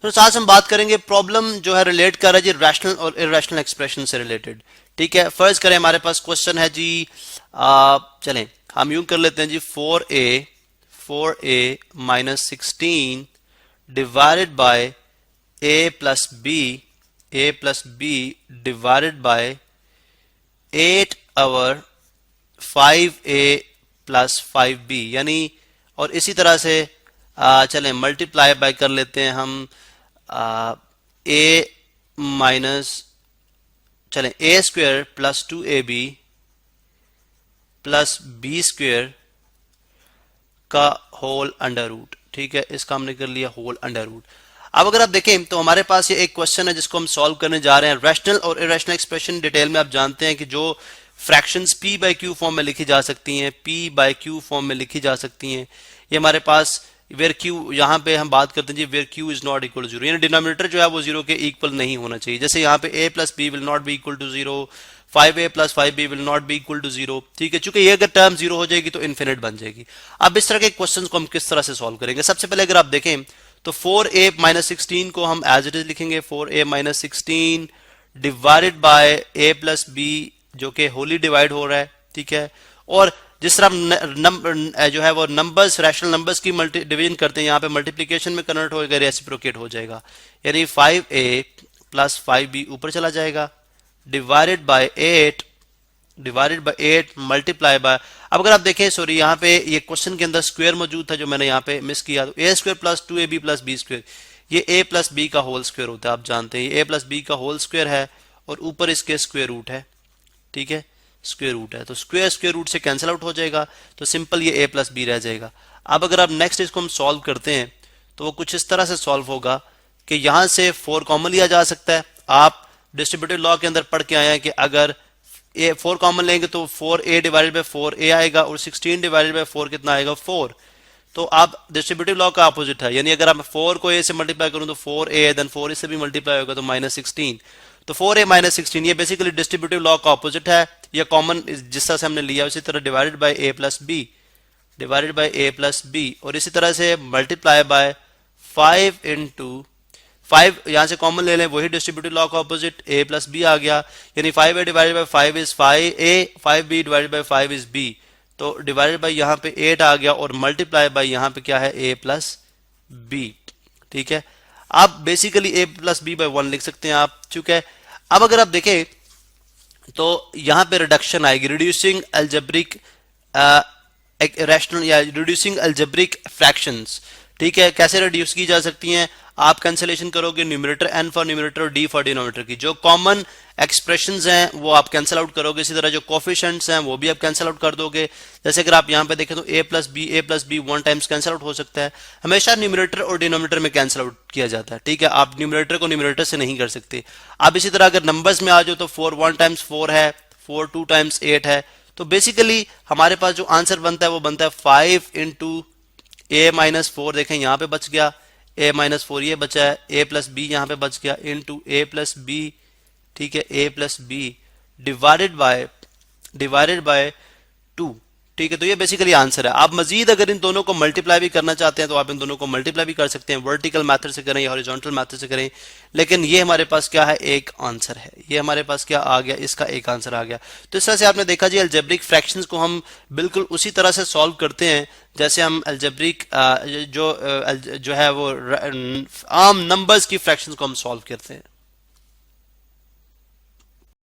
तो आज हम बात करेंगे प्रॉब्लम जो है रिलेट कर रहा है जी रैशनल और इरेशनल एक्सप्रेशन से रिलेटेड। ठीक है, फर्ज करें हमारे पास क्वेश्चन है जी चलें हम यूं कर लेते हैं जी 4a minus 16 divided by a plus B divided by 8 over 5a plus 5b, यानी और इसी तरह से चलें मल्टीप्लाई बाय कर लेते हैं हम a माइनस चलें a square plus 2ab plus b square का होल अंडर रूट। ठीक है, इसका हमने कर लिया होल अंडर रूट। अब अगर आप देखें तो हमारे पास ये एक क्वेश्चन है जिसको हम सॉल्व करने जा रहे हैं। रैशनल और इरेशनल एक्सप्रेशन डिटेल में आप जानते हैं कि जो fractions p by Q form में लिखी जा सकती हैं, p बाई क्यू फॉर्म में लिखी जा सकती हैं। ये हमारे पास वेयर q, यहाँ पे हम बात करते हैं जी where q is not equal to zero, यानी डिनोमिनेटर जो है वो जीरो के इक्वल नहीं होना चाहिए। जैसे यहाँ पे a plus B will not be equal to zero, 5a plus 5b will not be equal to zero. ठीक है, चूंकि ये अगर टर्म जीरो हो जाएगी तो इन्फिनिट बन जाएगी। अब इस तरह के क्वेश्चन को हम किस तरह से सॉल्व करेंगे? सबसे पहले अगर आप देखें तो 4a माइनस 16 को हम एज इट इज लिखेंगे 4a minus 16 divided by a plus B जो कि होली डिवाइड हो रहा है। ठीक है, और जिस तरह जो है वो नंबर्स रैशनल नंबर्स की डिवीजन करते हैं, यहाँ पे मल्टीप्लीकेशन में कन्वर्ट होगा, रेसिप्रोकेट हो जाएगा, यानी 5a प्लस 5b ऊपर चला जाएगा डिवाइडेड बाय 8 मल्टीप्लाई बाय। अब अगर आप देखें सॉरी यहाँ पे ये क्वेश्चन के अंदर स्क्वायर मौजूद था जो मैंने यहाँ पे मिस किया, तो a square plus 2ab plus b square, ये a प्लस b का होल स्क्वायर होता है। आप जानते हैं ये a प्लस b का होल स्क्वायर है और ऊपर इसके स्क्वायर रूट है। ठीक है, स्क्वायर रूट है तो स्क्वायर रूट से कैंसिल आउट हो जाएगा, तो सिंपल ये a प्लस बी रह जाएगा। अब अगर आप नेक्स्ट इसको हम सॉल्व करते हैं तो वो कुछ इस तरह से सॉल्व होगा कि यहां से 4 कॉमन लिया जा सकता है। आप डिस्ट्रीब्यूटिव लॉ के अंदर पढ़ के आए हैं कि अगर 4 कॉमन लेंगे तो 4a डिवाइडेड बाय 4a आएगा और 16 डिवाइडेड बाय 4 कितना आएगा 4। तो आप डिस्ट्रीब्यूटिव लॉ का अपोजिट है, यानी अगर आप 4 को a से मल्टीप्लाई करूं तो 4a, देन 4 इससे भी मल्टीप्लाई होगा तो माइनस 16, तो 4a माइनस 16 ये बेसिकली डिस्ट्रीब्यूटिव लॉ का अपोजिट है। ये कॉमन जिस तरह से हमने लिया उसी तरह divided by a plus B और इसी तरह से मल्टीप्लाई बाय 5 इंटू 5 यहां से कॉमन ले लें, वही डिस्ट्रीब्यूटिव लॉ का अपोजिट a प्लस बी आ गया, यानी 5a divided by 5 is 5a, 5b divided by 5 is b, तो डिवाइडेड बाय यहाँ पे 8 आ गया और मल्टीप्लाई बाय यहाँ पे क्या है a प्लस b। ठीक है, आप basically a plus B by 1 लिख सकते हैं आप। चूंकि अब अगर आप देखें तो यहां पे रिडक्शन आएगी, रिड्यूसिंग अलजेब्रिक रैशनल या रिड्यूसिंग अलजेब्रिक फ्रैक्शंस। ठीक है, कैसे रिड्यूस की जा सकती हैं? आप कैंसिलेशन करोगे न्यूमरेटर n फॉर न्यूमरेटर और d फॉर डिनोमिनेटर की, जो कॉमन एक्सप्रेशंस हैं वो आप कैंसिल आउट करोगे, इसी तरह जो कोफिशिएंट्स हैं वो भी आप कैंसिल आउट कर दोगे। जैसे अगर आप यहाँ पे देखें तो a plus B 1 times cancel out हो सकता है। हमेशा न्यूमरेटर और डिनोमिनेटर में कैंसिल आउट किया जाता है। ठीक है, आप न्यूमरेटर को न्यूमरेटर से नहीं कर सकते। आप इसी तरह अगर नंबर्स में आ जाओ तो 4 1 टाइम्स 4 है, 4 2 टाइम्स 8 है, तो बेसिकली हमारे पास जो आंसर बनता है वो बनता है 5 इंटू a माइनस 4, देखें यहाँ पे बच गया a माइनस 4, ये बचा है a प्लस बी यहाँ पे बच गया इंटू a प्लस बी। ठीक है, a plus B divided by 2। ठीक है, तो ये बेसिकली आंसर है। आप मजीद अगर इन दोनों को मल्टीप्लाई भी करना चाहते हैं तो आप इन दोनों को मल्टीप्लाई भी कर सकते हैं, वर्टिकल मेथड से करें या हॉरिजॉन्टल मेथड से करें, लेकिन ये हमारे पास क्या है, एक आंसर है। ये हमारे पास क्या आ गया, इसका एक आंसर आ गया। तो इस तरह से आपने देखा जी अलजेब्रिक फ्रैक्शंस को हम बिल्कुल उसी तरह से सॉल्व करते हैं जैसे हम अलजेब्रिक जो है वो आम नंबर्स की फ्रैक्शंस को हम सॉल्व करते हैं।